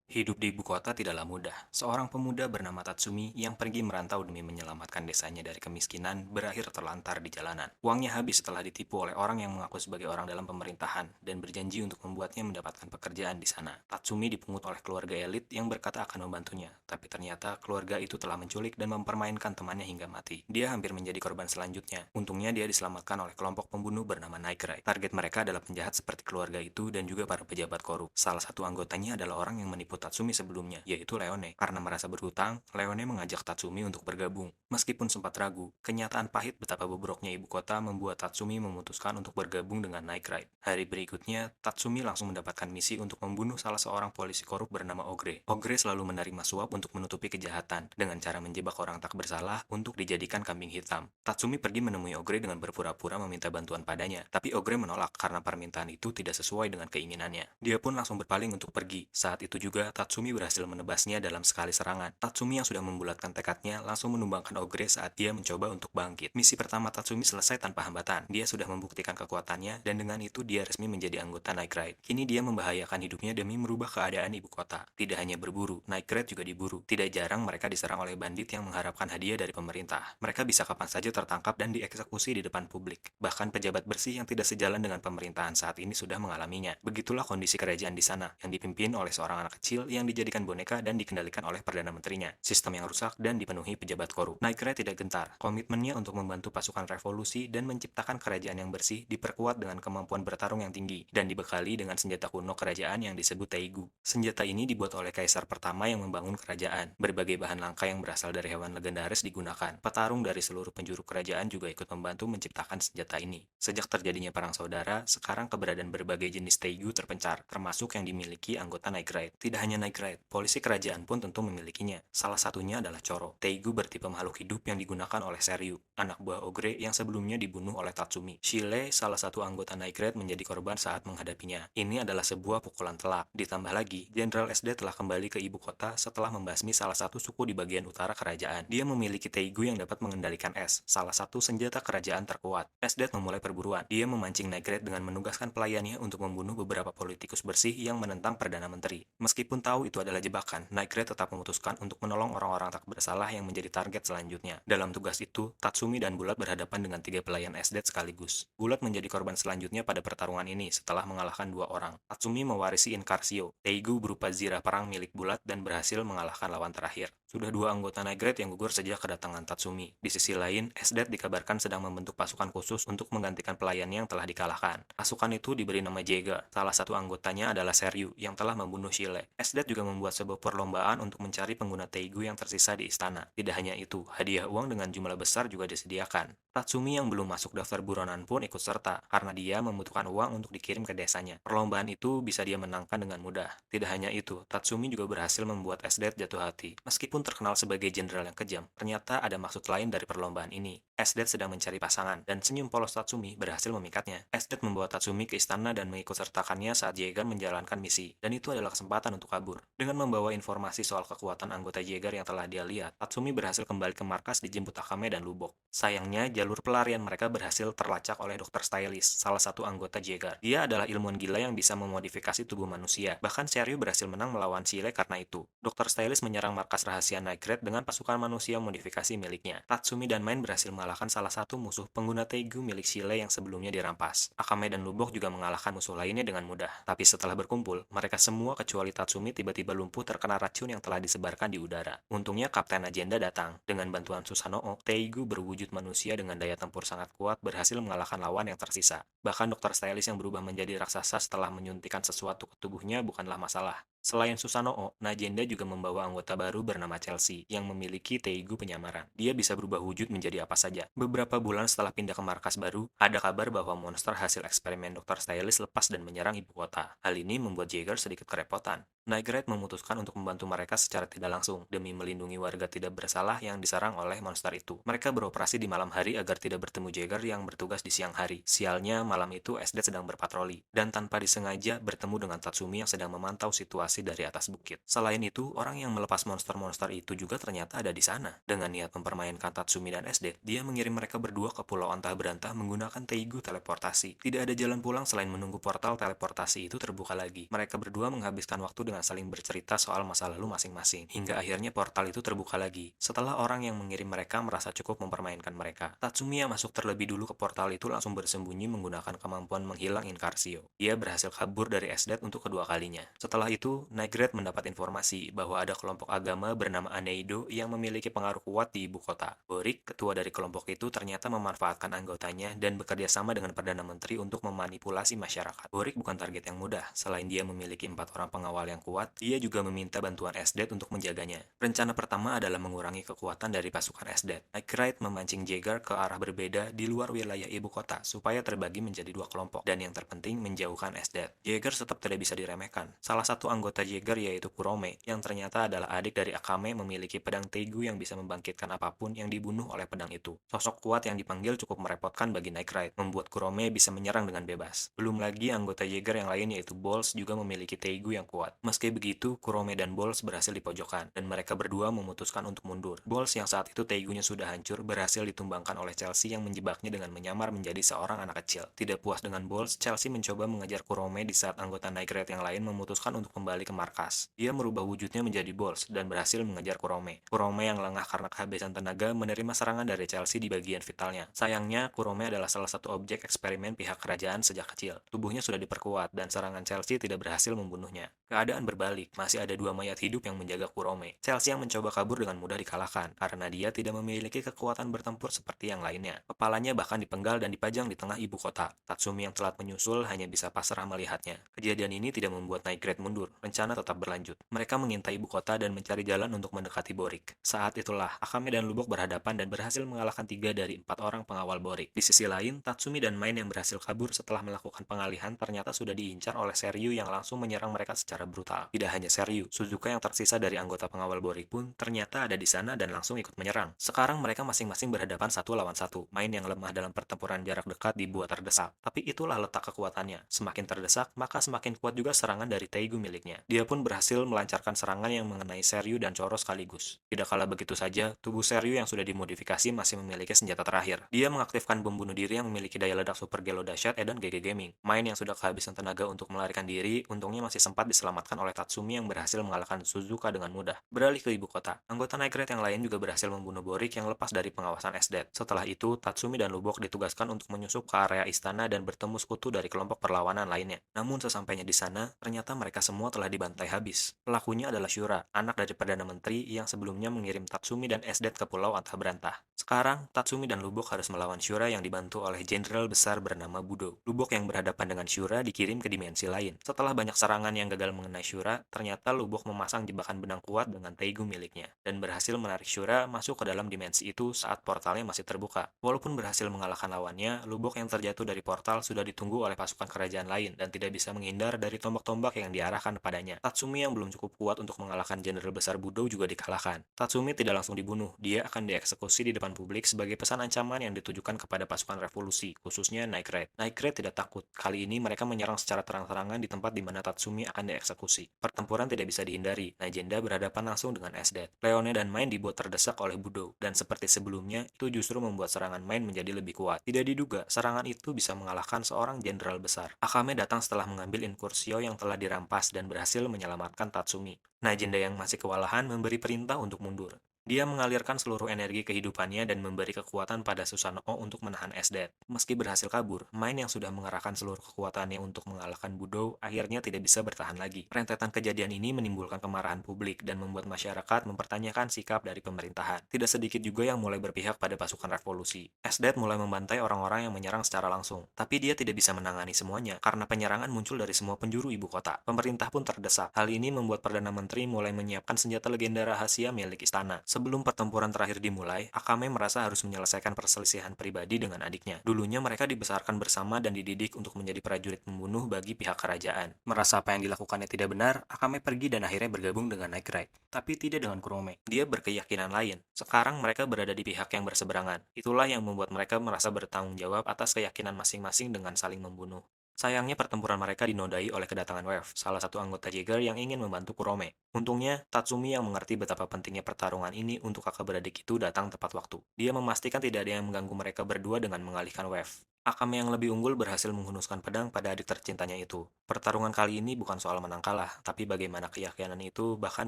Hidup di ibu kota tidaklah mudah. Seorang pemuda bernama Tatsumi yang pergi merantau demi menyelamatkan desanya dari kemiskinan berakhir terlantar di jalanan. Uangnya habis setelah ditipu oleh orang yang mengaku sebagai orang dalam pemerintahan dan berjanji untuk membuatnya mendapatkan pekerjaan di sana. Tatsumi dipungut oleh keluarga elit yang berkata akan membantunya, tapi ternyata keluarga itu telah menculik dan mempermainkan temannya hingga mati. Dia hampir menjadi korban selanjutnya. Untungnya dia diselamatkan oleh kelompok pembunuh bernama Night Ride. Target mereka adalah penjahat seperti keluarga itu dan juga para pejabat korup. Salah satu anggotanya adalah orang yang menipu Tatsumi sebelumnya, yaitu Leone. Karena merasa berhutang, Leone mengajak Tatsumi untuk bergabung. Meskipun sempat ragu, kenyataan pahit betapa bobroknya ibu kota membuat Tatsumi memutuskan untuk bergabung dengan Night Ride. Hari berikutnya, Tatsumi langsung mendapatkan misi untuk membunuh salah seorang polisi korup bernama Ogre. Ogre selalu menerima suap untuk menutupi kejahatan, dengan cara menjebak orang tak bersalah untuk dijadikan kambing hitam. Tatsumi pergi menemui Ogre dengan berpura-pura meminta bantuan padanya, tapi Ogre menolak karena permintaan itu tidak sesuai dengan keinginannya. Dia pun langsung berpaling untuk pergi. Saat itu juga, Tatsumi berhasil menebasnya dalam sekali serangan. Tatsumi yang sudah membulatkan tekadnya langsung menumbangkan Ogre saat dia mencoba untuk bangkit. Misi pertama Tatsumi selesai tanpa hambatan. Dia sudah membuktikan kekuatannya dan dengan itu dia resmi menjadi anggota Night Ride. Kini dia membahayakan hidupnya demi merubah keadaan ibu kota. Tidak hanya berburu, Night Ride juga diburu. Tidak jarang mereka diserang oleh bandit yang mengharapkan hadiah dari pemerintah. Mereka bisa kapan saja tertangkap dan dieksekusi di depan publik. Bahkan pejabat bersih yang tidak sejalan dengan pemerintahan saat ini sudah mengalaminya. Begitulah kondisi kerajaan di sana, yang dipimpin oleh seorang anak kecil yang dijadikan boneka dan dikendalikan oleh Perdana Menterinya. Sistem yang rusak dan dipenuhi pejabat korup. Night Ride tidak gentar. Komitmennya untuk membantu pasukan revolusi dan menciptakan kerajaan yang bersih diperkuat dengan kemampuan bertarung yang tinggi dan dibekali dengan senjata kuno kerajaan yang disebut Teigu. Senjata ini dibuat oleh kaisar pertama yang membangun kerajaan. Berbagai bahan langka yang berasal dari hewan legendaris digunakan. Petarung dari seluruh penjuru kerajaan juga ikut membantu menciptakan senjata ini. Sejak terjadinya perang saudara, sekarang keberadaan berbagai jenis Teigu terpencar, termasuk yang dimiliki anggota Night Ride. Tidak hanya Night Ride, polisi kerajaan pun tentu memilikinya. Salah satunya adalah Choro. Teigu bertipe makhluk hidup yang digunakan oleh Seryu, anak buah Ogre yang sebelumnya dibunuh oleh Tatsumi. Shile, salah satu anggota Night Ride, menjadi korban saat menghadapinya. Ini adalah sebuah pukulan telak. Ditambah lagi, Jenderal SD telah kembali ke ibu kota setelah membasmi salah satu suku di bagian utara kerajaan. Dia memiliki Teigu yang dapat mengendalikan es, salah satu senjata kerajaan terkuat. SD memulai perburuan. Dia memancing Night Ride dengan menugaskan pelayannya untuk membunuh beberapa politikus bersih yang menentang Perdana Menteri. Meskipun tahu itu adalah jebakan, Night Ride tetap memutuskan untuk menolong orang-orang tak bersalah yang menjadi target selanjutnya. Dalam tugas itu, Tatsumi dan Bulat berhadapan dengan 3 pelayan SD sekaligus. Bulat menjadi korban selanjutnya pada pertarungan ini setelah mengalahkan 2 orang. Tatsumi mewarisi Inkarsio, Teigu berupa zirah perang milik Bulat dan berhasil mengalahkan lawan terakhir. Sudah 2 anggota Night Ride yang gugur sejak kedatangan Tatsumi. Di sisi lain, SD dikabarkan sedang membentuk pasukan khusus untuk menggantikan pelayannya yang telah dikalahkan. Pasukan itu diberi nama Jega. Salah satu anggotanya adalah Seryu yang telah membunuh Shile. SD juga membuat sebuah perlombaan untuk mencari pengguna Teigu yang tersisa di istana. Tidak hanya itu, hadiah uang dengan jumlah besar juga disediakan. Tatsumi yang belum masuk daftar buronan pun ikut serta karena dia membutuhkan uang untuk dikirim ke desanya. Perlombaan itu bisa dia menangkan dengan mudah. Tidak hanya itu, Tatsumi juga berhasil membuat SD jatuh hati. Meskipun terkenal sebagai jenderal yang kejam, ternyata ada maksud lain dari perlombaan ini. SD sedang mencari pasangan, dan senyum polos Tatsumi berhasil memikatnya. SD membawa Tatsumi ke istana dan mengikutsertakannya saat Jaeger menjalankan misi, dan itu adalah kesempatan untuk kabur. Dengan membawa informasi soal kekuatan anggota Jaeger yang telah dia lihat, Tatsumi berhasil kembali ke markas dijemput Akame dan Lubok. Sayangnya, jalur pelarian mereka berhasil terlacak oleh Dr. Stylist, salah satu anggota Jaeger. Dia adalah ilmuwan gila yang bisa memodifikasi tubuh manusia. Bahkan Seryu berhasil menang melawan Shile karena itu. Dr. Stylist menyerang markas rahasia Night Ride dengan pasukan manusia modifikasi miliknya. Tatsumi dan Main berhasil mengalahkan salah satu musuh pengguna Teigu milik Shile yang sebelumnya dirampas. Akame dan Lubok juga mengalahkan musuh lainnya dengan mudah. Tapi setelah berkumpul, mereka semua kecuali Tatsumi tiba-tiba lumpuh terkena racun yang telah disebarkan di udara. Untungnya Kapten Agenda datang. Dengan bantuan Susanoo, Teigu berwujud manusia dengan daya tempur sangat kuat berhasil mengalahkan lawan yang tersisa. Bahkan Dr. Stylist yang berubah menjadi raksasa setelah menyuntikkan sesuatu ke tubuhnya bukanlah masalah. Selain Susanoo, Najenda juga membawa anggota baru bernama Chelsea yang memiliki Teigu penyamaran. Dia bisa berubah wujud menjadi apa saja. Beberapa bulan setelah pindah ke markas baru, ada kabar bahwa monster hasil eksperimen Dr. Stylist lepas dan menyerang ibu kota. Hal ini membuat Jaeger sedikit kerepotan. Night Ride memutuskan untuk membantu mereka secara tidak langsung demi melindungi warga tidak bersalah yang diserang oleh monster itu. Mereka beroperasi di malam hari agar tidak bertemu Jaeger yang bertugas di siang hari. Sialnya, malam itu SD sedang berpatroli dan tanpa disengaja bertemu dengan Tatsumi yang sedang memantau situasi dari atas bukit. Selain itu, orang yang melepas monster-monster itu juga ternyata ada di sana. Dengan niat mempermainkan Tatsumi dan SD, dia mengirim mereka berdua ke pulau antah berantah menggunakan Teigu teleportasi. Tidak ada jalan pulang selain menunggu portal teleportasi itu terbuka lagi. Mereka berdua menghabiskan waktu dengan dengan saling bercerita soal masa lalu masing-masing, hingga akhirnya portal itu terbuka lagi. Setelah orang yang mengirim mereka merasa cukup mempermainkan mereka, Tatsumiya masuk terlebih dulu ke portal itu langsung bersembunyi menggunakan kemampuan menghilang Inkarsio. Dia berhasil kabur dari SDET untuk kedua kalinya. Setelah itu, Night Grade mendapat informasi bahwa ada kelompok agama bernama Aneido yang memiliki pengaruh kuat di ibu kota. Boric, ketua dari kelompok itu, ternyata memanfaatkan anggotanya dan bekerja sama dengan Perdana Menteri untuk memanipulasi masyarakat. Boric bukan target yang mudah. Selain dia memiliki 4 orang pengawal yang kuat, dia juga meminta bantuan SDET untuk menjaganya. Rencana pertama adalah mengurangi kekuatan dari pasukan SDET. Night memancing Jaeger ke arah berbeda di luar wilayah ibu kota supaya terbagi menjadi 2 kelompok, dan yang terpenting menjauhkan SDET. Jaeger tetap tidak bisa diremehkan. Salah satu anggota Jaeger yaitu Kurome, yang ternyata adalah adik dari Akame, memiliki pedang Teigu yang bisa membangkitkan apapun yang dibunuh oleh pedang itu. Sosok kuat yang dipanggil cukup merepotkan bagi Night membuat Kurome bisa menyerang dengan bebas. Belum lagi anggota Jaeger yang lain yaitu Balls juga memiliki Teigu yang kuat. Meski begitu, Kurome dan Balls berhasil dipojokkan, dan mereka berdua memutuskan untuk mundur. Balls yang saat itu Teigunya sudah hancur berhasil ditumbangkan oleh Chelsea yang menjebaknya dengan menyamar menjadi seorang anak kecil. Tidak puas dengan Balls, Chelsea mencoba mengejar Kurome di saat anggota Night yang lain memutuskan untuk kembali ke markas. Dia merubah wujudnya menjadi Balls dan berhasil mengejar Kurome. Kurome yang lengah karena kehabisan tenaga menerima serangan dari Chelsea di bagian vitalnya. Sayangnya, Kurome adalah salah satu objek eksperimen pihak kerajaan sejak kecil. Tubuhnya sudah diperkuat dan serangan Chelsea tidak berhasil membunuhnya. Keadaan berbalik, masih ada 2 mayat hidup yang menjaga Kurome. Chelsea yang mencoba kabur dengan mudah dikalahkan, karena dia tidak memiliki kekuatan bertempur seperti yang lainnya. Kepalanya bahkan dipenggal dan dipajang di tengah ibu kota. Tatsumi yang telat menyusul hanya bisa pasrah melihatnya. Kejadian ini tidak membuat Night mundur, rencana tetap berlanjut. Mereka mengintai ibu kota dan mencari jalan untuk mendekati Boric. Saat itulah, Akame dan Lubok berhadapan dan berhasil mengalahkan 3 dari 4 orang pengawal Boric. Di sisi lain, Tatsumi dan Main yang berhasil kabur setelah melakukan pengalihan ternyata sudah diincar oleh Seryu yang langsung menyerang mereka secara brutal. Tidak hanya Seryu, Suzuka yang tersisa dari anggota pengawal Boric pun ternyata ada di sana dan langsung ikut menyerang. Sekarang mereka masing-masing berhadapan 1 lawan 1. Main yang lemah dalam pertempuran jarak dekat dibuat terdesak. Tapi itulah letak kekuatannya. Semakin terdesak, maka semakin kuat juga serangan dari Teigu miliknya. Dia pun berhasil melancarkan serangan yang mengenai Seryu dan Choro sekaligus. Tidak kalah begitu saja, tubuh Seryu yang sudah dimodifikasi masih memiliki senjata terakhir. Dia mengaktifkan bom bunuh diri yang memiliki daya ledak super gelo dahsyat Eden GG Gaming. Main yang sudah kehabisan tenaga untuk melarikan diri, untungnya masih sempat diselamatkan oleh Tatsumi yang berhasil mengalahkan Suzuka dengan mudah. Beralih ke ibu kota, anggota Night yang lain juga berhasil membunuh Boric yang lepas dari pengawasan SDET. Setelah itu, Tatsumi dan Lubok ditugaskan untuk menyusup ke area istana dan bertemu sekutu dari kelompok perlawanan lainnya. Namun sesampainya di sana, ternyata mereka semua telah dibantai habis. Pelakunya adalah Shura, anak dari Perdana Menteri yang sebelumnya mengirim Tatsumi dan SDET ke Pulau Antah Berantah. Sekarang, Tatsumi dan Lubok harus melawan Shura yang dibantu oleh jenderal besar bernama Budo. Lubok yang berhadapan dengan Shura dikirim ke dimensi lain. Setelah banyak serangan yang gagal mengenai Shura, ternyata Lubok memasang jebakan benang kuat dengan Teigu miliknya, dan berhasil menarik Shura masuk ke dalam dimensi itu saat portalnya masih terbuka. Walaupun berhasil mengalahkan lawannya, Lubok yang terjatuh dari portal sudah ditunggu oleh pasukan kerajaan lain dan tidak bisa menghindar dari tombak-tombak yang diarahkan padanya. Tatsumi yang belum cukup kuat untuk mengalahkan jenderal besar Budo juga dikalahkan. Tatsumi tidak langsung dibunuh, dia akan dieksekusi di depan publik sebagai pesan ancaman yang ditujukan kepada pasukan revolusi, khususnya Night Night tidak takut. Kali ini mereka menyerang secara terang-terangan di tempat di mana Tatsumi akan dieksekusi. Pertempuran tidak bisa dihindari. Najenda berhadapan langsung dengan SDET. Leone dan Main dibuat terdesak oleh Budo, dan seperti sebelumnya, itu justru membuat serangan Main menjadi lebih kuat. Tidak diduga, serangan itu bisa mengalahkan seorang jenderal besar. Akame datang setelah mengambil Inkursio yang telah dirampas dan berhasil menyelamatkan Tatsumi. Najenda yang masih kewalahan memberi perintah untuk mundur. Dia mengalirkan seluruh energi kehidupannya dan memberi kekuatan pada Susanoo untuk menahan SDET. Meski berhasil kabur, Main yang sudah mengerahkan seluruh kekuatannya untuk mengalahkan Budo akhirnya tidak bisa bertahan lagi. Rentetan kejadian ini menimbulkan kemarahan publik dan membuat masyarakat mempertanyakan sikap dari pemerintahan. Tidak sedikit juga yang mulai berpihak pada pasukan revolusi. SDET mulai membantai orang-orang yang menyerang secara langsung, tapi dia tidak bisa menangani semuanya karena penyerangan muncul dari semua penjuru ibu kota. Pemerintah pun terdesak. Hal ini membuat Perdana Menteri mulai menyiapkan senjata legenda rahasia milik istana. Sebelum pertempuran terakhir dimulai, Akame merasa harus menyelesaikan perselisihan pribadi dengan adiknya. Dulunya mereka dibesarkan bersama dan dididik untuk menjadi prajurit pembunuh bagi pihak kerajaan. Merasa apa yang dilakukannya tidak benar, Akame pergi dan akhirnya bergabung dengan Night tapi tidak dengan Kurome. Dia berkeyakinan lain. Sekarang mereka berada di pihak yang berseberangan. Itulah yang membuat mereka merasa bertanggung jawab atas keyakinan masing-masing dengan saling membunuh. Sayangnya pertempuran mereka dinodai oleh kedatangan Wave, salah satu anggota Jaeger yang ingin membantu Kurome. Untungnya, Tatsumi yang mengerti betapa pentingnya pertarungan ini untuk kakak beradik itu datang tepat waktu. Dia memastikan tidak ada yang mengganggu mereka berdua dengan mengalihkan Wave. Akame yang lebih unggul berhasil menghunuskan pedang pada adik tercintanya itu. Pertarungan kali ini bukan soal menang kalah, tapi bagaimana keyakinan itu bahkan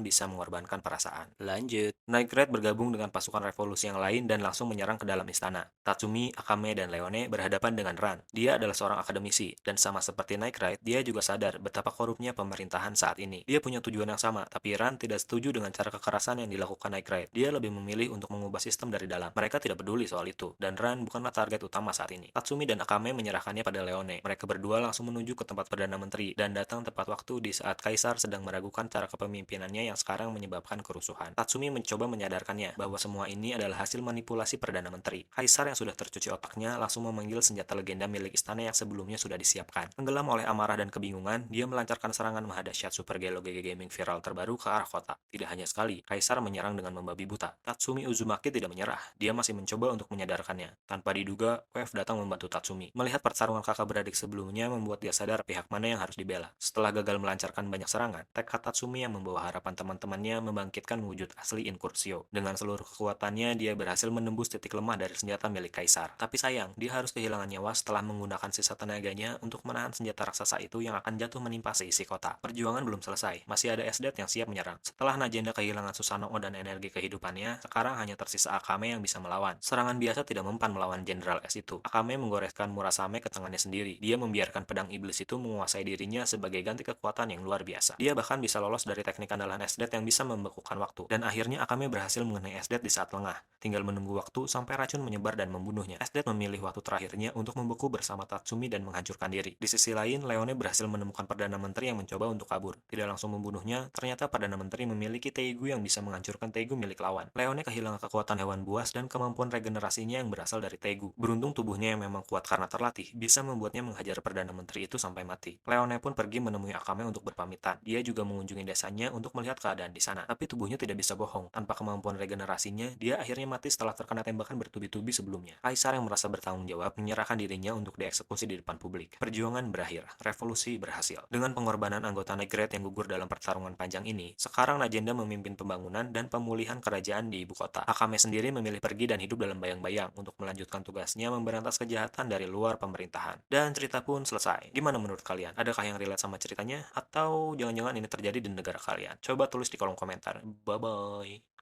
bisa mengorbankan perasaan. Lanjut. Night Raid bergabung dengan pasukan revolusi yang lain dan langsung menyerang ke dalam istana. Tatsumi, Akame, dan Leone berhadapan dengan Ran. Dia adalah seorang akademisi, dan sama seperti Night Raid, dia juga sadar betapa korupnya pemerintahan saat ini. Dia punya tujuan yang sama, tapi Ran tidak setuju dengan cara kekerasan yang dilakukan Night Raid. Dia lebih memilih untuk mengubah sistem dari dalam. Mereka tidak peduli soal itu, dan Ran bukanlah target utama saat ini. Tatsumi dan Akame menyerahkannya pada Leone. Mereka berdua langsung menuju ke tempat Perdana Menteri dan datang tepat waktu di saat Kaisar sedang meragukan cara kepemimpinannya yang sekarang menyebabkan kerusuhan. Tatsumi mencoba menyadarkannya bahwa semua ini adalah hasil manipulasi Perdana Menteri. Kaisar yang sudah tercuci otaknya langsung memanggil senjata legenda milik istana yang sebelumnya sudah disiapkan. Tenggelam oleh amarah dan kebingungan, dia melancarkan serangan mahadahsyat Super Gelo GG Gaming viral terbaru ke arah kota. Tidak hanya sekali, Kaisar menyerang dengan membabi buta. Tatsumi Uzumaki tidak menyerah. Dia masih mencoba untuk menyadarkannya. Tanpa diduga, Wave datang membantu Tatsumi. Melihat pertarungan kakak beradik sebelumnya membuat dia sadar pihak mana yang harus dibela. Setelah gagal melancarkan banyak serangan, tekad Tatsumi yang membawa harapan teman-temannya membangkitkan wujud asli Incursio. Dengan seluruh kekuatannya, dia berhasil menembus titik lemah dari senjata milik Kaisar. Tapi sayang, dia harus kehilangan nyawa setelah menggunakan sisa tenaganya untuk menahan senjata raksasa itu yang akan jatuh menimpa seisi kota. Perjuangan belum selesai, masih ada Esdet yang siap menyerang. Setelah Najenda kehilangan Susanoo dan energi kehidupannya, sekarang hanya tersisa Akame yang bisa melawan. Serangan biasa tidak mempan melawan Jenderal S itu. Akame menggoreskan Murasame ke tangannya sendiri. Dia membiarkan pedang iblis itu menguasai dirinya sebagai ganti kekuatan yang luar biasa. Dia bahkan bisa lolos dari teknik andalan Esdet yang bisa membekukan waktu. Dan akhirnya Akame berhasil mengenai Esdet di saat lengah. Tinggal menunggu waktu sampai racun menyebar dan membunuhnya. Esdet memilih waktu terakhirnya untuk membeku bersama Tatsumi dan menghancurkan diri. Di sisi lain, Leone berhasil menemukan Perdana Menteri yang mencoba untuk kabur. Tidak langsung membunuhnya, ternyata Perdana Menteri memiliki Teigu yang bisa menghancurkan Teigu milik lawan. Leone kehilangan kekuatan hewan buas dan kemampuan regenerasinya yang berasal dari Teigu. Beruntung tubuhnya yang memang kuat karena terlatih, bisa membuatnya menghajar Perdana Menteri itu sampai mati. Leone pun pergi menemui Akame untuk berpamitan. Dia juga mengunjungi desanya untuk melihat keadaan di sana. Tapi tubuhnya tidak bisa bohong. Tanpa kemampuan regenerasinya, dia akhirnya mati setelah terkena tembakan bertubi-tubi sebelumnya. Kaisar yang merasa bertanggung jawab menyerahkan dirinya untuk dieksekusi di depan publik. Perjuangan berakhir. Revolusi berhasil. Dengan pengorbanan anggota Negret yang gugur dalam pertarungan panjang ini, sekarang Najenda memimpin pembangunan dan pemulihan kerajaan di ibu kota. Akame sendiri memilih pergi dan hidup dalam bayang-bayang untuk melanjutkan tugasnya memberantas kejahatan dari luar pemerintahan. Dan cerita pun selesai. Gimana menurut kalian? Adakah yang relate sama ceritanya? Atau jangan-jangan ini terjadi di negara kalian? Coba tulis di kolom komentar. Bye-bye.